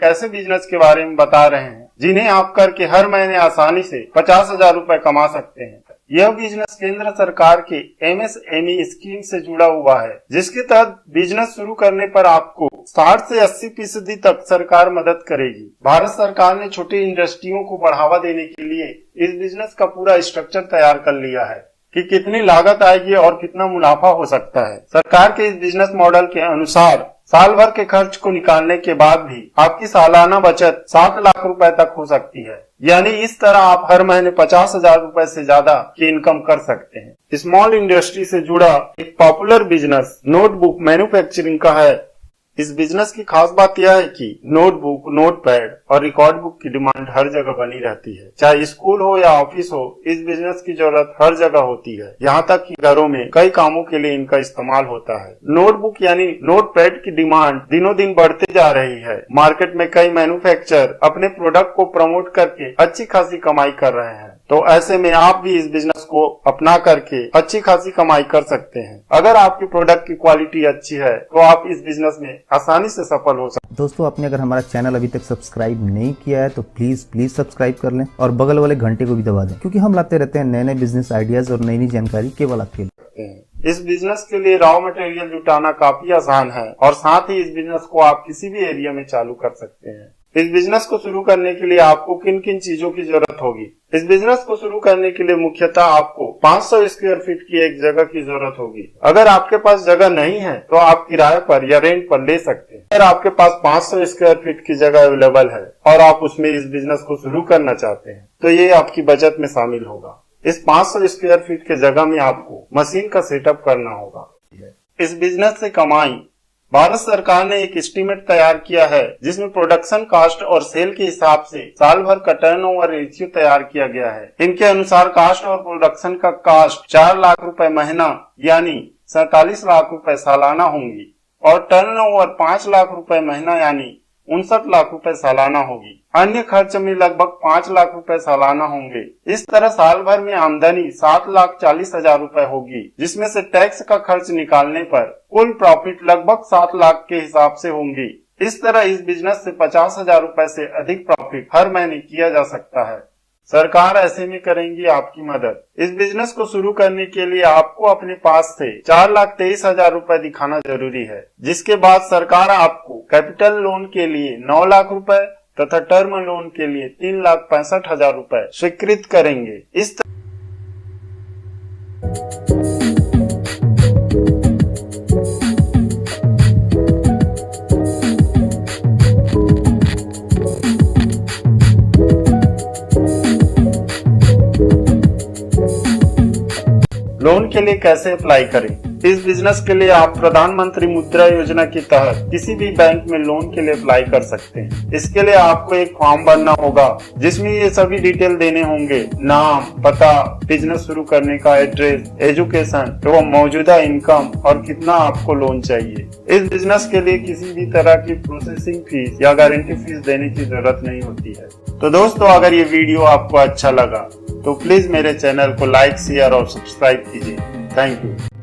ऐसे बिजनेस के बारे में बता रहे हैं जिन्हें आप करके हर महीने आसानी से 50,000 रुपए कमा सकते हैं। यह बिजनेस केंद्र सरकार के MSME स्कीम से जुड़ा हुआ है, जिसके तहत बिजनेस शुरू करने पर आपको 60 से 80% तक सरकार मदद करेगी। भारत सरकार ने छोटी इंडस्ट्रियों को बढ़ावा देने के लिए इस बिजनेस का पूरा स्ट्रक्चर तैयार कर लिया है कि कितनी लागत आएगी और कितना मुनाफा हो सकता है। सरकार के इस बिजनेस मॉडल के अनुसार साल भर के खर्च को निकालने के बाद भी आपकी सालाना बचत 7 लाख रुपए तक हो सकती है। यानी इस तरह आप हर महीने 50,000 रुपए से ज्यादा की इनकम कर सकते हैं। स्मॉल इंडस्ट्री से जुड़ा एक पॉपुलर बिजनेस नोटबुक मैन्युफैक्चरिंग का है। इस बिजनेस की खास बात यह है कि नोटबुक, नोटपैड और रिकॉर्ड बुक की डिमांड हर जगह बनी रहती है। चाहे स्कूल हो या ऑफिस हो, इस बिजनेस की जरूरत हर जगह होती है। यहाँ तक कि घरों में कई कामों के लिए इनका इस्तेमाल होता है। नोटबुक यानी नोटपैड की डिमांड दिनों दिन बढ़ते जा रही है। मार्केट में कई मैन्युफैक्चरर अपने प्रोडक्ट को प्रमोट करके अच्छी खासी कमाई कर रहे हैं। तो ऐसे में आप भी इस बिजनेस को अपना करके अच्छी खासी कमाई कर सकते हैं। अगर आपकी प्रोडक्ट की क्वालिटी अच्छी है तो आप इस बिजनेस में आसानी से सफल हो सकते हैं। दोस्तों, आपने अगर हमारा चैनल अभी तक सब्सक्राइब नहीं किया है तो प्लीज सब्सक्राइब कर लें और बगल वाले घंटे को भी दबा दें, क्योंकि हम लाते रहते हैं नए नए बिजनेस आइडियाज और नई नई जानकारी केवल आपके लिए। इस बिजनेस के लिए रॉ मटेरियल जुटाना काफी आसान है और साथ ही इस बिजनेस को आप किसी भी एरिया में चालू कर सकते हैं। इस बिजनेस को शुरू करने के लिए आपको किन किन चीजों की जरूरत होगी? इस बिजनेस को शुरू करने के लिए मुख्यतः आपको 500 स्क्वायर फीट की एक जगह की जरूरत होगी। अगर आपके पास जगह नहीं है तो आप किराए पर या रेंट पर ले सकते हैं। अगर आपके पास 500 स्क्वायर फीट की जगह अवेलेबल है और आप उसमें इस बिजनेस को शुरू करना चाहते हैं तो ये आपकी बजट में शामिल होगा। इस 500 स्क्वायर फीट के जगह में आपको मशीन का सेटअप करना होगा। इस बिजनेस से कमाई भारत सरकार ने एक एस्टीमेट तैयार किया है, जिसमें प्रोडक्शन कास्ट और सेल के हिसाब से साल भर का टर्नओवर रेशियो तैयार किया गया है। इनके अनुसार कास्ट और प्रोडक्शन का कास्ट 4 लाख रुपए महीना यानी 47 लाख रुपए सालाना होंगी और टर्नओवर 5 लाख रुपए महीना यानी 59 लाख रुपए सालाना होगी। अन्य खर्च में लगभग 5 लाख रुपए सालाना होंगे। इस तरह साल भर में आमदनी 7,40,000 रुपए होगी, जिसमें से टैक्स का खर्च निकालने पर कुल प्रॉफिट लगभग 7 लाख के हिसाब से होंगी। इस तरह इस बिजनेस से 50,000 रुपए से अधिक प्रॉफिट हर महीने किया जा सकता है। सरकार ऐसे में करेंगी आपकी मदद। इस बिजनेस को शुरू करने के लिए आपको अपने पास से 4,23,000 रुपए दिखाना जरूरी है, जिसके बाद सरकार आपको कैपिटल लोन के लिए 9 लाख रुपए तथा टर्म लोन के लिए 3,65,000 रुपए स्वीकृत करेंगे। इस लोन के लिए कैसे अप्लाई करें? इस बिजनेस के लिए आप प्रधानमंत्री मुद्रा योजना के तहत किसी भी बैंक में लोन के लिए अप्लाई कर सकते हैं। इसके लिए आपको एक फॉर्म भरना होगा, जिसमें ये सभी डिटेल देने होंगे: नाम, पता, बिजनेस शुरू करने का एड्रेस, एजुकेशन एवं मौजूदा इनकम और कितना आपको लोन चाहिए। इस बिजनेस के लिए किसी भी तरह की प्रोसेसिंग फीस या गारंटी फीस देने की जरूरत नहीं होती है। तो दोस्तों, अगर ये वीडियो आपको अच्छा लगा तो प्लीज मेरे चैनल को लाइक, शेयर और सब्सक्राइब कीजिए। Thank you.